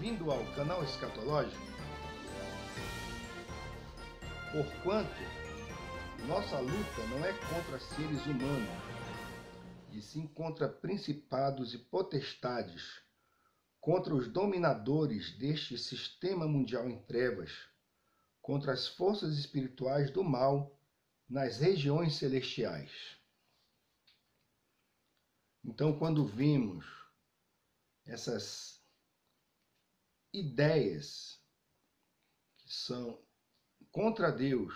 Bem-vindo ao canal Escatológico. Porquanto nossa luta não é contra seres humanos, e sim contra principados e potestades, contra os dominadores deste sistema mundial em trevas, contra as forças espirituais do mal nas regiões celestiais. Então, quando vimos essas ideias que são contra Deus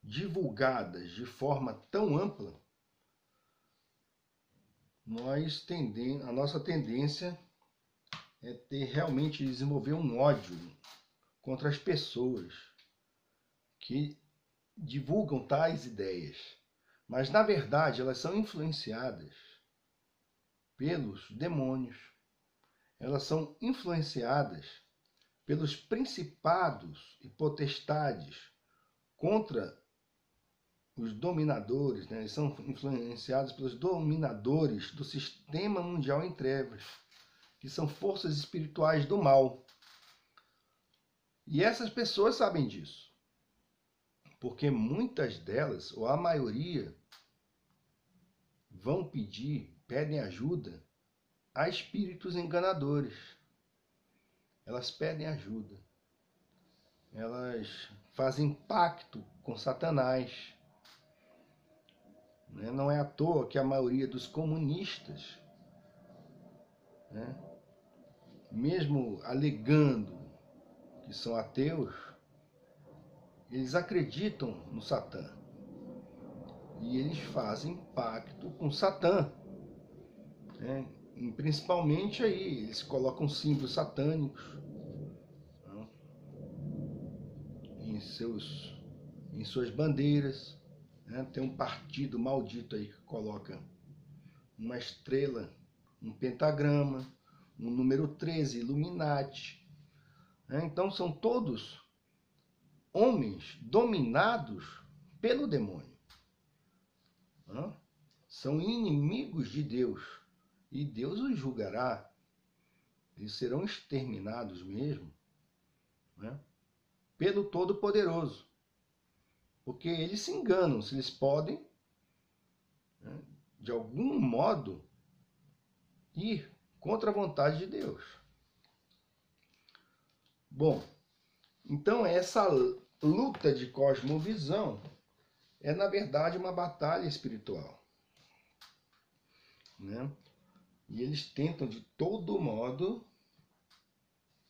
divulgadas de forma tão ampla, a nossa tendência é ter realmente desenvolver um ódio contra as pessoas que divulgam tais ideias. Mas, na verdade, elas são influenciadas pelos demônios. Elas são influenciadas pelos principados e potestades contra os dominadores, né? Eles são influenciados pelos dominadores do sistema mundial em trevas, que são forças espirituais do mal. E essas pessoas sabem disso, porque muitas delas, ou a maioria, pedem ajuda a espíritos enganadores. Elas pedem ajuda. Elas fazem pacto com Satanás. Não é à toa que a maioria dos comunistas, mesmo alegando que são ateus, eles acreditam no Satã. E eles fazem pacto com Satã. E principalmente aí, eles colocam símbolos satânicos em suas bandeiras. Tem um partido maldito aí que coloca uma estrela, um pentagrama, um número 13, Illuminati. Então são todos homens dominados pelo demônio. São inimigos de Deus. E Deus os julgará. Eles serão exterminados mesmo, pelo Todo-Poderoso. Porque eles se enganam se eles podem, de algum modo, ir contra a vontade de Deus. Bom, então essa luta de cosmovisão é, na verdade, uma batalha espiritual. E eles tentam de todo modo,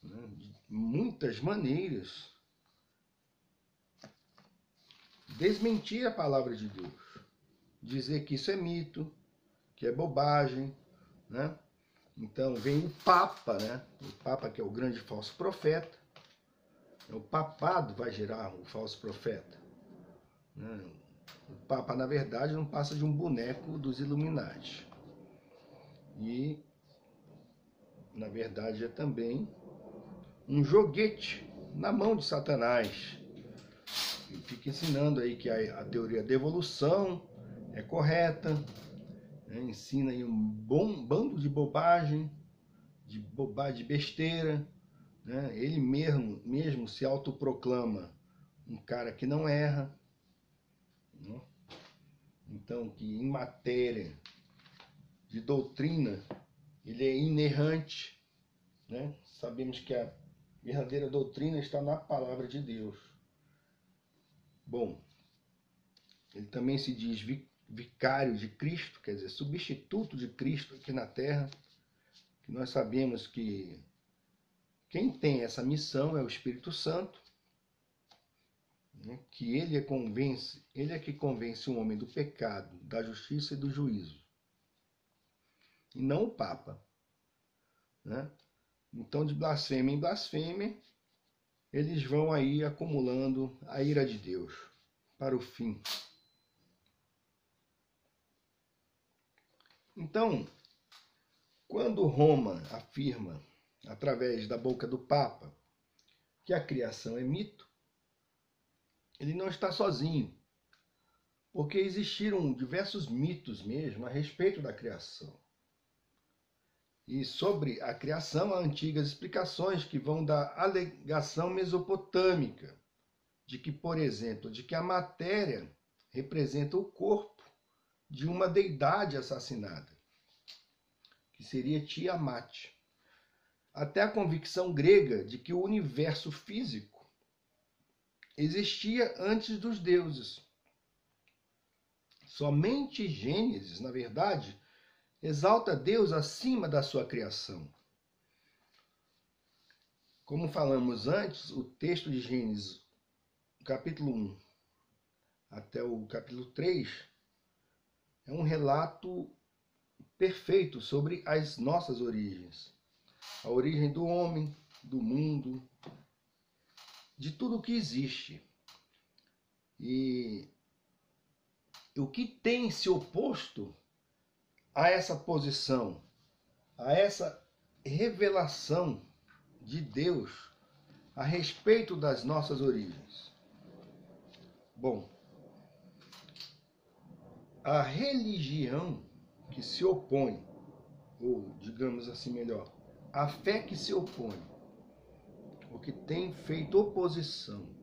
de muitas maneiras, desmentir a palavra de Deus. Dizer que isso é mito, que é bobagem. Então vem o Papa, o Papa que é o grande falso profeta. O papado vai gerar o falso profeta. O Papa, na verdade, não passa de um boneco dos Illuminati. E, na verdade, é também um joguete na mão de Satanás. Ele fica ensinando aí que a teoria da evolução é correta, ensina aí um bom bando de bobagem, de besteira. Ele mesmo se autoproclama um cara que não erra. Então, que em matéria de doutrina, ele é inerrante. Sabemos que a verdadeira doutrina está na palavra de Deus. Bom, ele também se diz vicário de Cristo, quer dizer, substituto de Cristo aqui na Terra, que nós sabemos que quem tem essa missão é o Espírito Santo, que ele é que convence o homem do pecado, da justiça e do juízo, e não o Papa. Então, de blasfêmia em blasfêmia, eles vão aí acumulando a ira de Deus para o fim. Então, quando Roma afirma, através da boca do Papa, que a criação é mito, ele não está sozinho, porque existiram diversos mitos mesmo a respeito da criação. E sobre a criação, há antigas explicações que vão da alegação mesopotâmica, de que, por exemplo, de que a matéria representa o corpo de uma deidade assassinada, que seria Tiamat. Até a convicção grega de que o universo físico existia antes dos deuses. Somente Gênesis, na verdade, exalta Deus acima da sua criação. Como falamos antes, o texto de Gênesis, capítulo 1 até o capítulo 3, é um relato perfeito sobre as nossas origens. A origem do homem, do mundo, de tudo o que existe. E o que tem se oposto a essa posição, a essa revelação de Deus a respeito das nossas origens? Bom, a religião que se opõe, ou digamos assim melhor, a fé que se opõe, o que tem feito oposição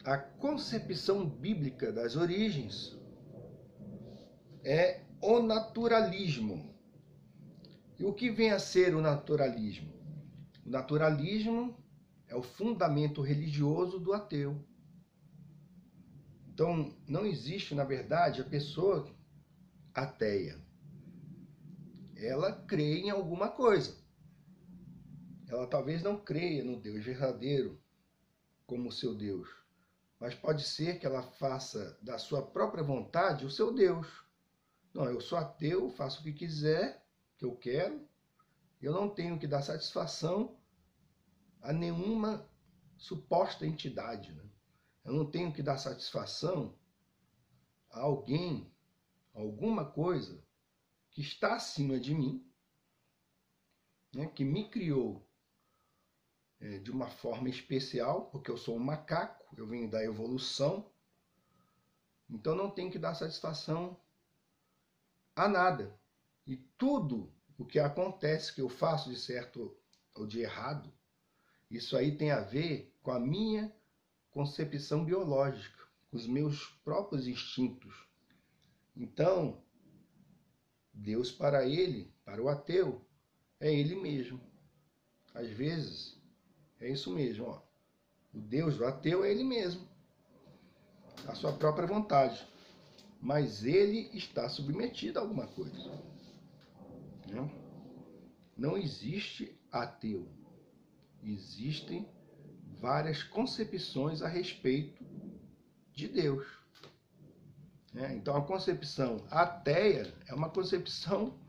à concepção bíblica das origens, é o naturalismo. E o que vem a ser o naturalismo? O naturalismo é o fundamento religioso do ateu. Então, não existe, na verdade, a pessoa ateia. Ela crê em alguma coisa. Ela talvez não creia no Deus verdadeiro como seu Deus, mas pode ser que ela faça da sua própria vontade o seu Deus. Não, eu sou ateu, faço o que quiser, que eu quero, eu não tenho que dar satisfação a nenhuma suposta entidade, né? Eu não tenho que dar satisfação a alguém, a alguma coisa que está acima de mim, né, que me criou de uma forma especial, porque eu sou um macaco, eu venho da evolução, então não tenho que dar satisfação a nada. E tudo o que acontece, que eu faço de certo ou de errado, isso aí tem a ver com a minha concepção biológica, com os meus próprios instintos. Então, Deus para ele, para o ateu, é ele mesmo. Às vezes, é isso mesmo. Ó. O Deus do ateu é ele mesmo, a sua própria vontade. Mas ele está submetido a alguma coisa. Né? Não existe ateu. Existem várias concepções a respeito de Deus. Então, a concepção ateia é uma concepção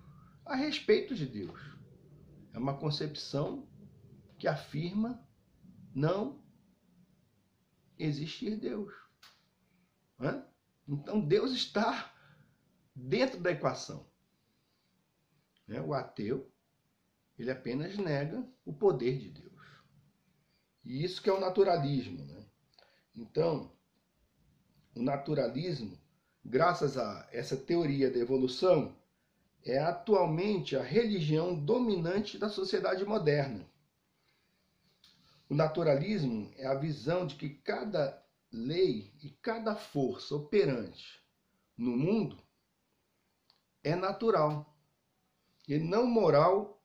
a respeito de Deus. É uma concepção que afirma não existir Deus. Então, Deus está dentro da equação. O ateu, ele apenas nega o poder de Deus. E isso que é o naturalismo. Então, o naturalismo, graças a essa teoria da evolução, é atualmente a religião dominante da sociedade moderna. O naturalismo é a visão de que cada lei e cada força operante no mundo é natural, e não moral,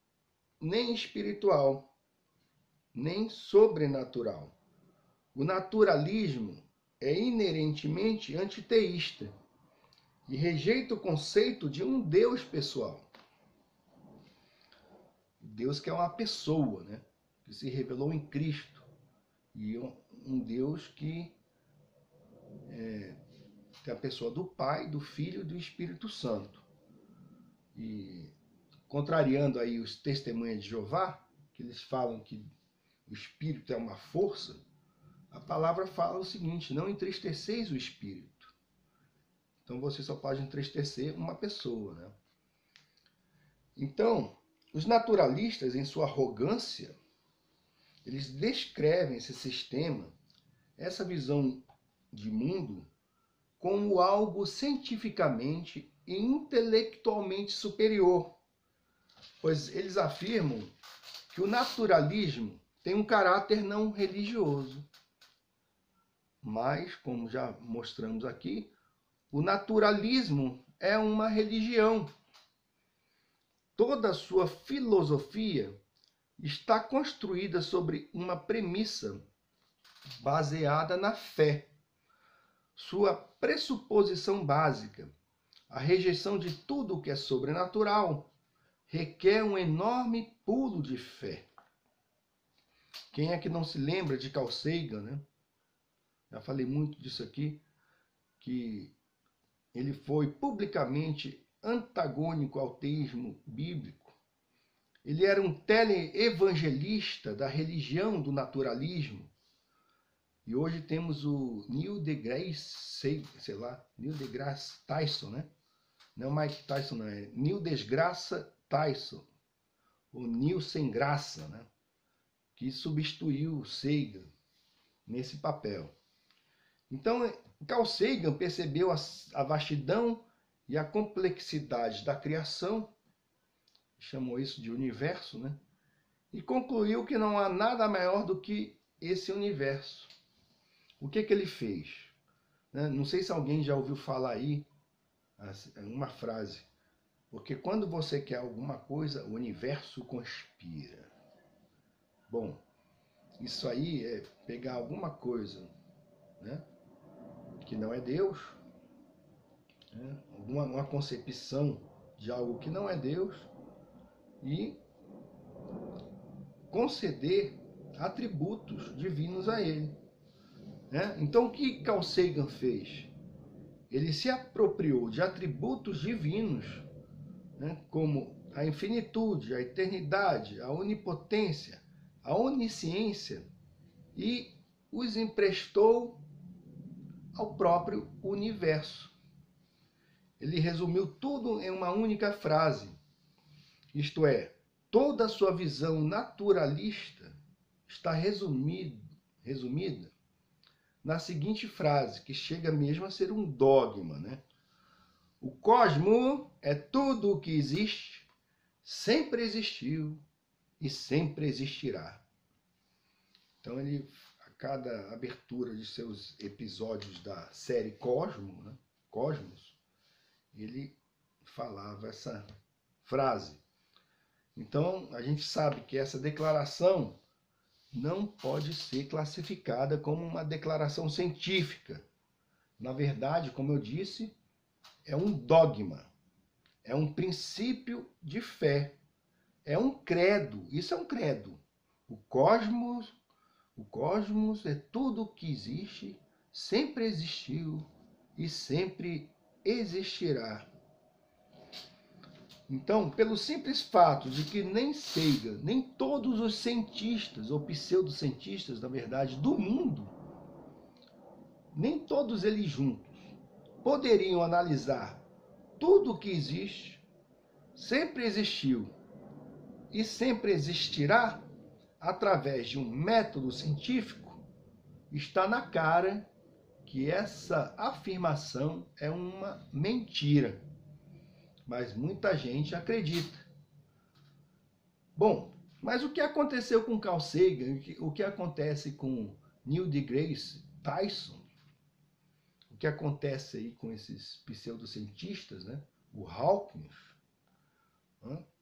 nem espiritual, nem sobrenatural. O naturalismo é inerentemente antiteísta e rejeita o conceito de um Deus pessoal. Deus que é uma pessoa, que se revelou em Cristo, e um Deus que tem a pessoa do Pai, do Filho e do Espírito Santo. E contrariando aí os testemunhas de Jeová, que eles falam que o Espírito é uma força, a palavra fala o seguinte: não entristeceis o Espírito. Então você só pode entristecer uma pessoa. Então, os naturalistas, em sua arrogância, eles descrevem esse sistema, essa visão de mundo, como algo cientificamente e intelectualmente superior, pois eles afirmam que o naturalismo tem um caráter não religioso. Mas, como já mostramos aqui, o naturalismo é uma religião. Toda a sua filosofia está construída sobre uma premissa baseada na fé. Sua pressuposição básica, a rejeição de tudo o que é sobrenatural, requer um enorme pulo de fé. Quem é que não se lembra de Carl Sagan, né? Já falei muito disso aqui, que ele foi publicamente antagônico ao teísmo bíblico. Ele era um teleevangelista da religião do naturalismo. E hoje temos o Neil deGrasse, Neil deGrasse Tyson, né? Não é Mike Tyson, não, é Neil Desgraça Tyson, ou Neil Sem Graça, né? Que substituiu Sagan nesse papel. Então, Carl Sagan percebeu a vastidão e a complexidade da criação, chamou isso de universo, né? E concluiu que não há nada maior do que esse universo. O que ele fez? Não sei se alguém já ouviu falar aí uma frase, porque quando você quer alguma coisa, o universo conspira. Bom, isso aí é pegar alguma coisa, né, que não é Deus, né, uma concepção de algo que não é Deus, e conceder atributos divinos a ele. Né? Então, o que Carl Sagan fez? Ele se apropriou de atributos divinos, né, como a infinitude, a eternidade, a onipotência, a onisciência, e os emprestou ao próprio universo. Ele resumiu tudo em uma única frase, isto é, toda a sua visão naturalista está resumida na seguinte frase, que chega mesmo a ser um dogma, né? O cosmo é tudo o que existe, sempre existiu e sempre existirá. Então, ele, a cada abertura de seus episódios da série Cosmo, né? Cosmos, ele falava essa frase. Então, a gente sabe que essa declaração não pode ser classificada como uma declaração científica. Na verdade, como eu disse, é um dogma, é um princípio de fé, é um credo. Isso é um credo. O cosmos é tudo o que existe, sempre existiu e sempre existirá. Então, pelo simples fato de que nem Sagan, nem todos os cientistas, ou pseudocientistas, na verdade, do mundo, nem todos eles juntos, poderiam analisar tudo o que existe, sempre existiu e sempre existirá através de um método científico, está na cara que essa afirmação é uma mentira. Mas muita gente acredita. Bom, mas o que aconteceu com Carl Sagan, o que acontece com Neil deGrasse Tyson, o que acontece aí com esses pseudocientistas, né? O Hawkins,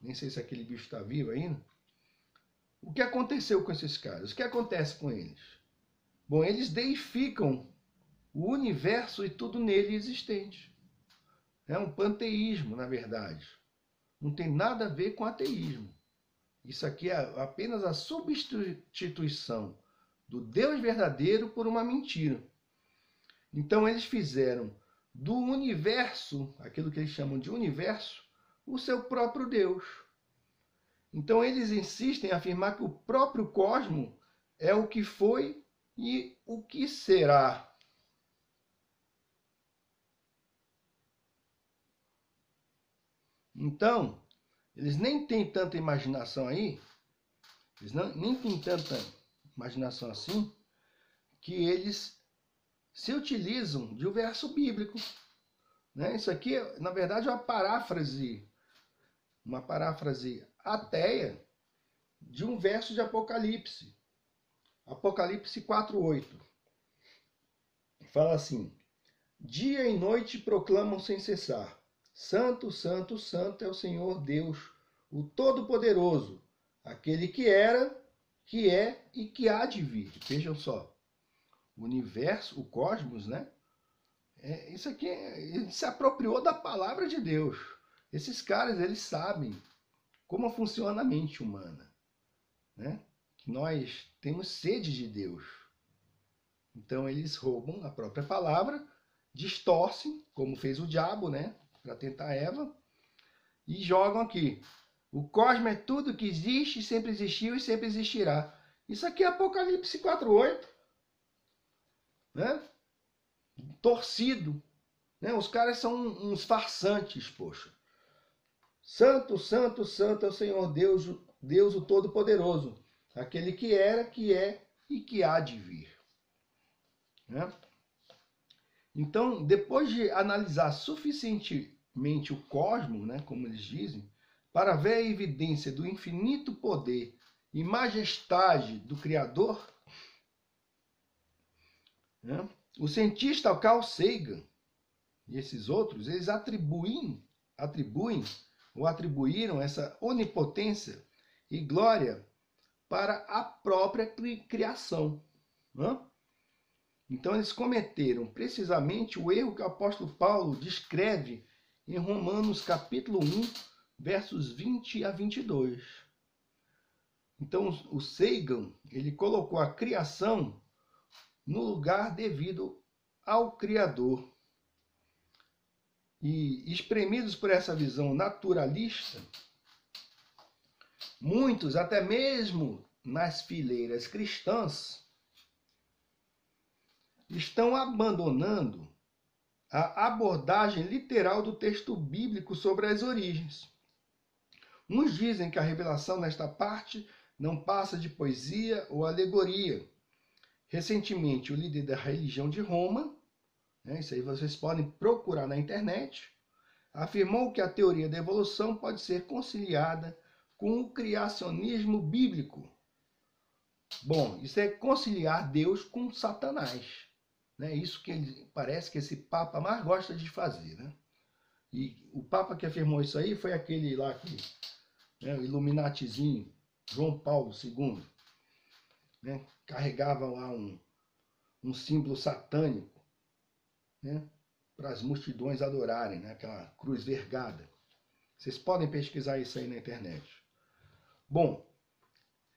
nem sei se aquele bicho está vivo ainda. O que aconteceu com esses caras? O que acontece com eles? Bom, eles deificam o universo e tudo nele existente. É um panteísmo, na verdade. Não tem nada a ver com ateísmo. Isso aqui é apenas a substituição do Deus verdadeiro por uma mentira. Então eles fizeram do universo, aquilo que eles chamam de universo, o seu próprio Deus. Então eles insistem em afirmar que o próprio cosmo é o que foi e o que será. Então, eles nem têm tanta imaginação aí, nem têm tanta imaginação assim, que eles se utilizam de um verso bíblico. Né? Isso aqui, na verdade, é uma paráfrase uma paráfrase ateia de um verso de Apocalipse. Apocalipse 4:8. Fala assim: dia e noite proclamam sem cessar: Santo, Santo, Santo é o Senhor Deus, o Todo-Poderoso, aquele que era, que é e que há de vir. Vejam só, o universo, o cosmos, né? Isso aqui, ele se apropriou da palavra de Deus. Esses caras, eles sabem como funciona a mente humana, né? Que nós temos sede de Deus. Então eles roubam a própria palavra, distorcem, como fez o diabo, né? Para tentar Eva, e jogam aqui. O cosmos é tudo que existe, sempre existiu e sempre existirá. Isso aqui é Apocalipse 4:8, né? Torcido, né? Os caras são uns farsantes, poxa. Santo, Santo, Santo é o Senhor Deus, Deus o Todo-Poderoso, aquele que era, que é e que há de vir, né? Então, depois de analisar suficientemente o cosmos, né, como eles dizem, para ver a evidência do infinito poder e majestade do Criador, né, o cientista Carl Sagan e esses outros, eles atribuíram essa onipotência e glória para a própria criação, né? Então eles cometeram precisamente o erro que o apóstolo Paulo descreve em Romanos capítulo 1, versos 20 a 22. Então o Sagan, ele colocou a criação no lugar devido ao Criador. E espremidos por essa visão naturalista, muitos, até mesmo nas fileiras cristãs, estão abandonando a abordagem literal do texto bíblico sobre as origens. Uns dizem que a revelação nesta parte não passa de poesia ou alegoria. Recentemente, o líder da religião de Roma, né, isso aí vocês podem procurar na internet, afirmou que a teoria da evolução pode ser conciliada com o criacionismo bíblico. Bom, isso é conciliar Deus com Satanás. Né? Isso que parece que esse Papa mais gosta de fazer. Né? E o Papa que afirmou isso aí foi aquele lá, né, o Illuminatizinho, João Paulo II. Né? Carregava lá um símbolo satânico, né, para as multidões adorarem, né, aquela cruz vergada. Vocês podem pesquisar isso aí na internet. Bom,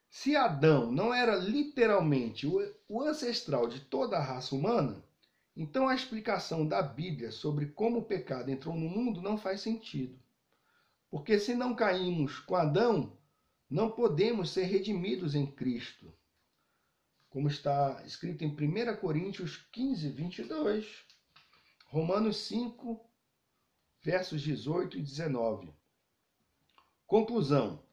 se Adão não era literalmente o ancestral de toda a raça humana, então a explicação da Bíblia sobre como o pecado entrou no mundo não faz sentido. Porque se não caímos com Adão, não podemos ser redimidos em Cristo. Como está escrito em 1 Coríntios 15, 22, Romanos 5, versos 18 e 19. Conclusão.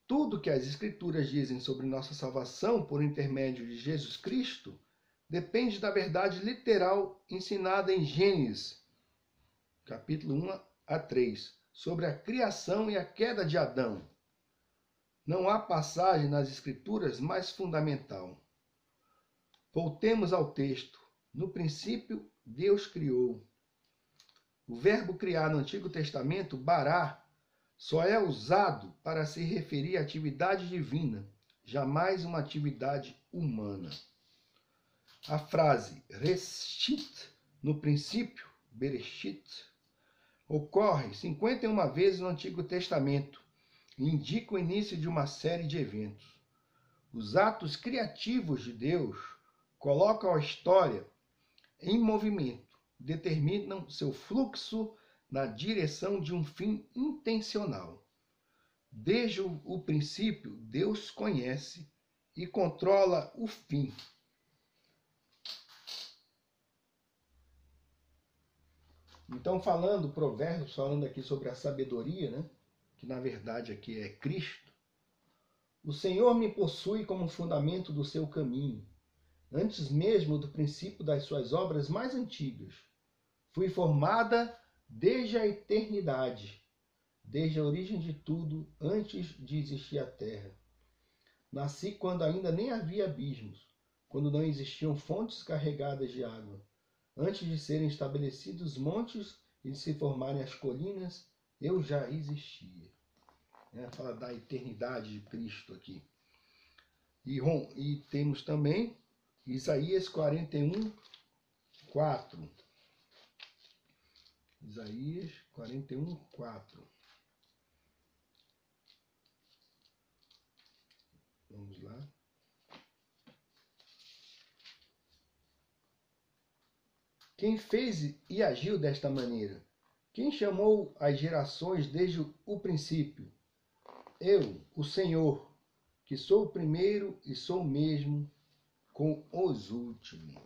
Tudo que as Escrituras dizem sobre nossa salvação por intermédio de Jesus Cristo depende da verdade literal ensinada em Gênesis, capítulo 1 a 3, sobre a criação e a queda de Adão. Não há passagem nas Escrituras mais fundamental. Voltemos ao texto. No princípio, Deus criou. O verbo criar no Antigo Testamento, bará, só é usado para se referir à atividade divina, jamais uma atividade humana. A frase Reshit, no princípio, Bereshit, ocorre 51 vezes no Antigo Testamento e indica o início de uma série de eventos. Os atos criativos de Deus colocam a história em movimento, determinam seu fluxo na direção de um fim intencional. Desde o princípio, Deus conhece e controla o fim. Então, Provérbios, falando aqui sobre a sabedoria, né, que na verdade aqui é Cristo, o Senhor me possui como fundamento do seu caminho, antes mesmo do princípio das suas obras mais antigas. Fui formada desde a eternidade. desde a origem de tudo, antes de existir a terra. Nasci quando ainda nem havia abismos, quando não existiam fontes carregadas de água. Antes de serem estabelecidos os montes e de se formarem as colinas, eu já existia. Fala da eternidade de Cristo aqui. E temos também Isaías 41, 4. Isaías 41, 4. Vamos lá. Quem fez e agiu desta maneira? Quem chamou as gerações desde o princípio? Eu, o Senhor, que sou o primeiro e sou o mesmo com os últimos.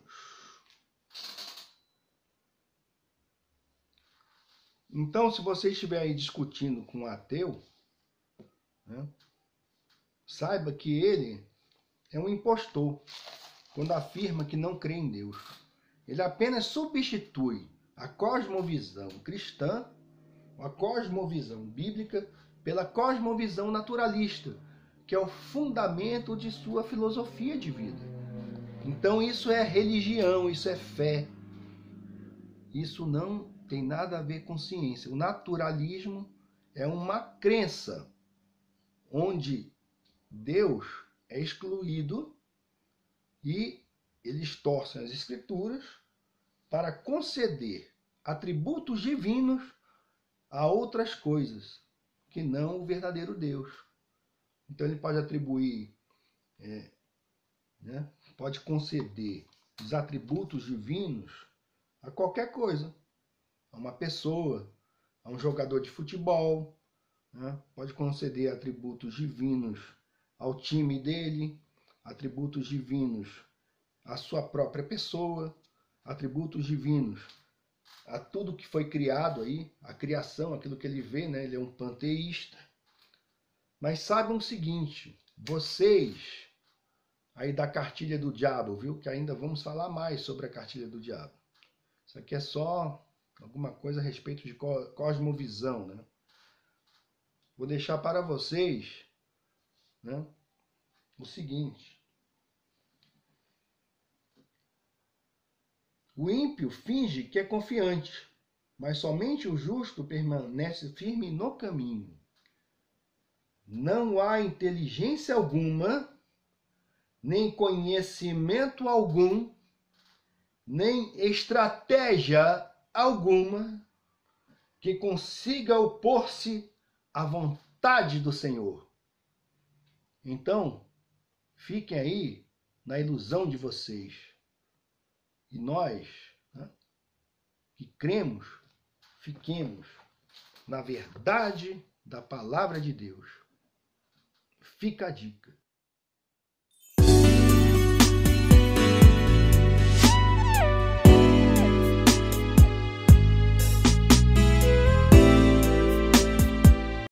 Então, se você estiver aí discutindo com um ateu, saiba que ele é um impostor quando afirma que não crê em Deus. Ele apenas substitui a cosmovisão cristã, a cosmovisão bíblica, pela cosmovisão naturalista, que é o fundamento de sua filosofia de vida. Então isso é religião, isso é fé. Isso não tem nada a ver com ciência. O naturalismo é uma crença onde Deus é excluído e eles torcem as escrituras para conceder atributos divinos a outras coisas que não o verdadeiro Deus. Então ele pode atribuir, pode conceder os atributos divinos a qualquer coisa, a uma pessoa, a um jogador de futebol, pode conceder atributos divinos ao time dele, atributos divinos à sua própria pessoa, atributos divinos a tudo que foi criado aí, a criação, aquilo que ele vê, né? Ele é um panteísta. Mas saibam o seguinte, vocês aí da cartilha do diabo, viu? Que ainda vamos falar mais sobre a cartilha do diabo. Isso aqui é só alguma coisa a respeito de cosmovisão, né? Vou deixar para vocês, né, o seguinte. O ímpio finge que é confiante, mas somente o justo permanece firme no caminho. Não há inteligência alguma, nem conhecimento algum, nem estratégia alguma que consiga opor-se à vontade do Senhor. Então, fiquem aí na ilusão de vocês. E nós, que cremos, fiquemos na verdade da palavra de Deus. Fica a dica.